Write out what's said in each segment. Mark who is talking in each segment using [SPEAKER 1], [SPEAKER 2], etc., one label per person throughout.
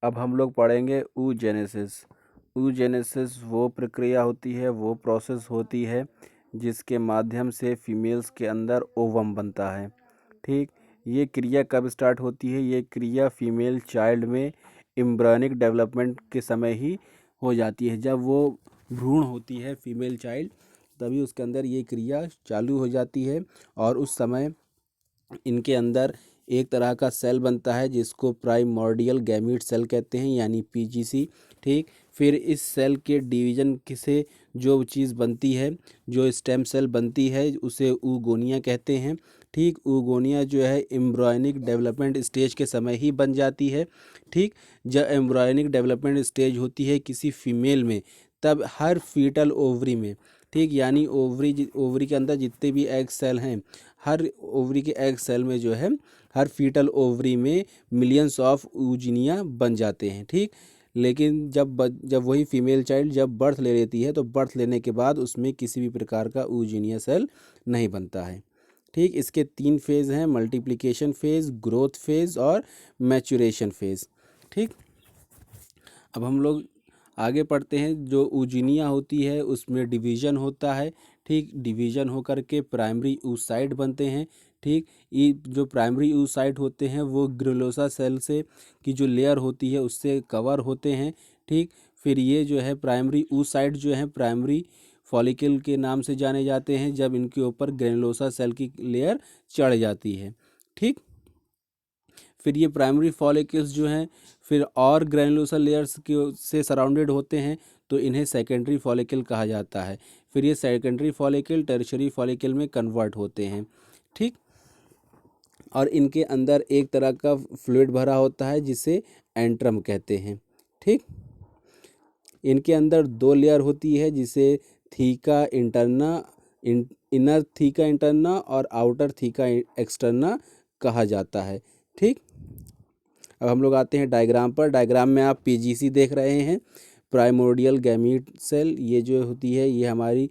[SPEAKER 1] अब हम लोग पढ़ेंगे oogenesis। oogenesis वो प्रक्रिया होती है, वो प्रोसेस होती है जिसके माध्यम से फीमेल्स के अंदर ओवम बनता है। ठीक, ये क्रिया कब स्टार्ट होती है? ये क्रिया फीमेल चाइल्ड में एम्ब्रियोनिक डेवलपमेंट के समय ही हो जाती है। जब वो भ्रूण होती है फीमेल चाइल्ड, तभी उसके अंदर ये क्रिया चालू हो जाती है और उस समय इनके अंदर एक तरह का सेल बनता है जिसको प्राइमोर्डियल गैमीट सेल कहते हैं, यानी पीजीसी। ठीक, फिर इस सेल के डिवीजन से जो चीज़ बनती है, जो स्टेम सेल बनती है, उसे ऊगोनिया कहते हैं। ठीक, ऊगोनिया जो है एम्ब्रियोनिक डेवलपमेंट स्टेज के समय ही बन जाती है। ठीक, जब एम्ब्रियोनिक डेवलपमेंट स्टेज होती है किसी फीमेल में, तब हर फीटल ओवरी में, ठीक, यानी ओवरी के अंदर जितने भी एग सेल हैं, हर ओवरी के एग सेल में जो है, हर फीटल ओवरी में मिलियंस ऑफ ऊजिनिया बन जाते हैं। ठीक, लेकिन जब वही फीमेल चाइल्ड जब बर्थ ले लेती है, तो बर्थ लेने के बाद उसमें किसी भी प्रकार का ऊजिनिया सेल नहीं बनता है। ठीक, इसके 3 फेज़ हैं: मल्टीप्लिकेशन फेज़, ग्रोथ फेज़ और मैचुरेशन फेज़। ठीक, अब हम लोग आगे पढ़ते हैं। जो ऊजिनिया होती है उसमें डिवीज़न होता है। ठीक, डिवीज़न होकर के प्राइमरी oocyte बनते हैं। ठीक, ये जो प्राइमरी oocyte होते हैं वो ग्रेनुलोसा सेल से की जो लेयर होती है उससे कवर होते हैं। ठीक, फिर ये जो है प्राइमरी oocyte जो है प्राइमरी फॉलिकल के नाम से जाने जाते हैं जब इनके ऊपर ग्रेनुलोसा सेल की लेयर चढ़ जाती है। ठीक, फिर ये प्राइमरी फॉलिकल्स जो हैं फिर और ग्रैनुलोसा लेयर्स के से सराउंडेड होते हैं, तो इन्हें सेकेंडरी फॉलिकल कहा जाता है। फिर ये सेकेंडरी फॉलिकल टर्शियरी फॉलिकल में कन्वर्ट होते हैं। ठीक, और इनके अंदर एक तरह का फ्लूइड भरा होता है जिसे एंट्रम कहते हैं। ठीक, इनके अंदर 2 लेयर होती है जिसे theca interna inner theca interna और आउटर थीका एक्सटर्ना कहा जाता है। ठीक, अब हम लोग आते हैं डायग्राम पर। डायग्राम में आप पीजीसी देख रहे हैं, प्राइमोर्डियल गैमीट सेल। ये जो होती है ये हमारी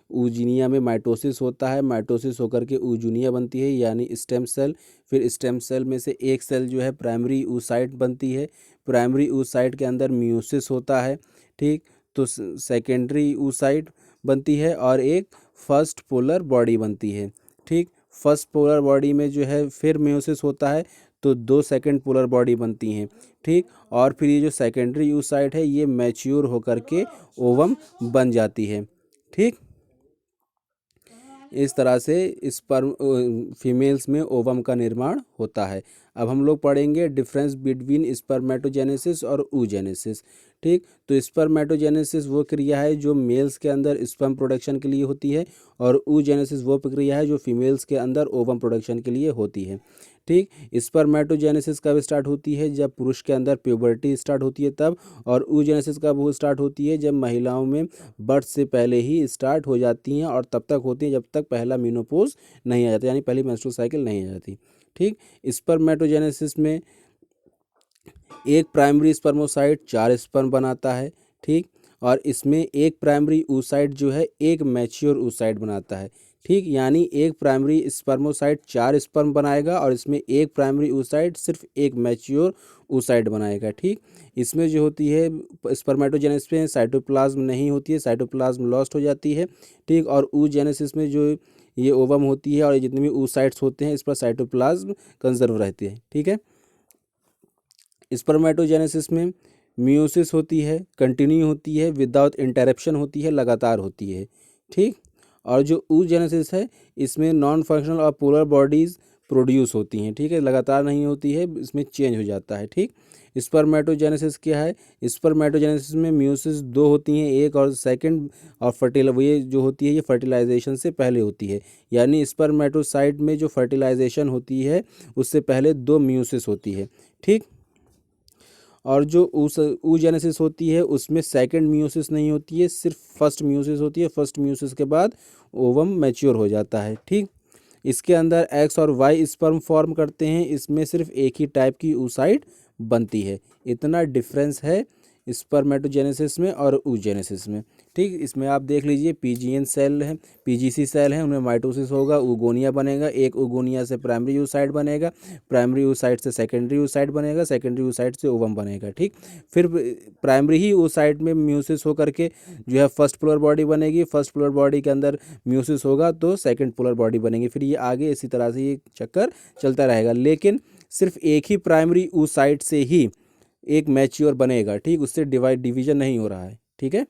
[SPEAKER 1] ऊजिनिया में माइटोसिस होता है, माइटोसिस होकर के ऊजुनिया बनती है यानी स्टेम सेल। फिर स्टेम सेल में से एक सेल जो है प्राइमरी oocyte बनती है। प्राइमरी oocyte के अंदर मियोसिस होता है। ठीक, तो सेकेंडरी oocyte बनती है और एक फर्स्ट पोलर बॉडी बनती है। ठीक, फर्स्ट पोलर बॉडी में जो है फिर मियोसिस होता है, तो 2 सेकेंड पोलर बॉडी बनती हैं। ठीक, और फिर ये जो सेकेंडरी oocyte है ये मैच्योर होकर के ओवम बन जाती है। ठीक, इस तरह से स्पर्म फीमेल्स में ओवम का निर्माण होता है। अब हम लोग पढ़ेंगे डिफरेंस बिटवीन स्पर्मेटोजेनेसिस और oogenesis। ठीक, तो स्पर्मेटोजेनेसिस वो क्रिया है जो मेल्स के अंदर स्पर्म प्रोडक्शन के लिए होती है और oogenesis वो प्रक्रिया है जो फीमेल्स के अंदर ओवम प्रोडक्शन के लिए होती है। ठीक, स्पर्मेटोजेनेसिस कब स्टार्ट होती है? जब पुरुष के अंदर प्यूबर्टी स्टार्ट होती है तब। और oogenesis कब वो स्टार्ट होती है? जब महिलाओं में बर्थ से पहले ही स्टार्ट हो जाती हैं और तब तक होती हैं जब तक पहला मेनोपॉज नहीं आ जाता, यानी पहली मेंस्ट्रुअल साइकिल नहीं आ जाती। ठीक, स्पर्मेटोजेनेसिस में एक प्राइमरी स्पर्मोसाइट 4 स्पर्म बनाता है। ठीक, और इसमें एक प्राइमरी oocyte जो है एक मैच्योर oocyte बनाता है। ठीक, यानी एक प्राइमरी स्पर्मोसाइट 4 स्पर्म बनाएगा और इसमें एक प्राइमरी oocyte सिर्फ एक मैच्योर oocyte बनाएगा। ठीक, इसमें जो होती है स्पर्मेटोजेनेसिस में साइटोप्लाज्म नहीं होती है, साइटोप्लाज्म लॉस्ट हो जाती है। ठीक, और oogenesis में जो ये ओवम होती है और ये जितने भी oocytes होते हैं इस पर साइटोप्लाज्म कंजर्व रहते हैं। ठीक है, स्पर्मेटोजेनेसिस में मियोसिस होती है, कंटिन्यू होती है, विदाउट इंटरप्शन होती है, लगातार होती है। ठीक, और जो oogenesis है इसमें नॉन फंक्शनल और पोलर बॉडीज़ प्रोड्यूस होती हैं। ठीक है, लगातार नहीं होती है, इसमें चेंज हो जाता है। ठीक, स्पर्मेटोजेनेसिस क्या है? स्पर्मेटोजेनेसिस में मियोसिस 2 होती हैं, एक और सेकंड, और ये जो होती है ये फर्टिलाइजेशन से पहले होती है, यानी स्पर्मेटोसाइट में जो फर्टिलाइजेशन होती है उससे पहले 2 मियोसिस होती है। ठीक, और जो oogenesis होती है उसमें सेकंड मियोसिस नहीं होती है, सिर्फ फर्स्ट मियोसिस होती है। फर्स्ट मियोसिस के बाद ओवम मैच्योर हो जाता है। ठीक, इसके अंदर एक्स और वाई स्पर्म फॉर्म करते हैं, इसमें सिर्फ एक ही टाइप की oocyte बनती है। इतना डिफरेंस है स्पर्मेटोजेनेसिस में और oogenesis में। ठीक, इसमें आप देख लीजिए पीजीएन सेल है, पीजीसी सेल है, उनमें माइटोसिस होगा, oogonia बनेगा, एक oogonia से प्राइमरी oocyte बनेगा, प्राइमरी oocyte से सेकेंडरी oocyte बनेगा, सेकेंडरी oocyte से ओवम बनेगा। ठीक, फिर प्राइमरी ही oocyte में म्यूसिस होकर के जो है फर्स्ट पोलर बॉडी बनेगी, फर्स्ट पोलर बॉडी के अंदर म्यूसिस होगा तो सेकंड पोलर बॉडी बनेगी, फिर ये आगे इसी तरह से ये चक्कर चलता रहेगा। लेकिन सिर्फ एक ही प्राइमरी oocyte से ही एक मैच्योर बनेगा। ठीक, उससे डिवीजन नहीं हो रहा है। ठीक है।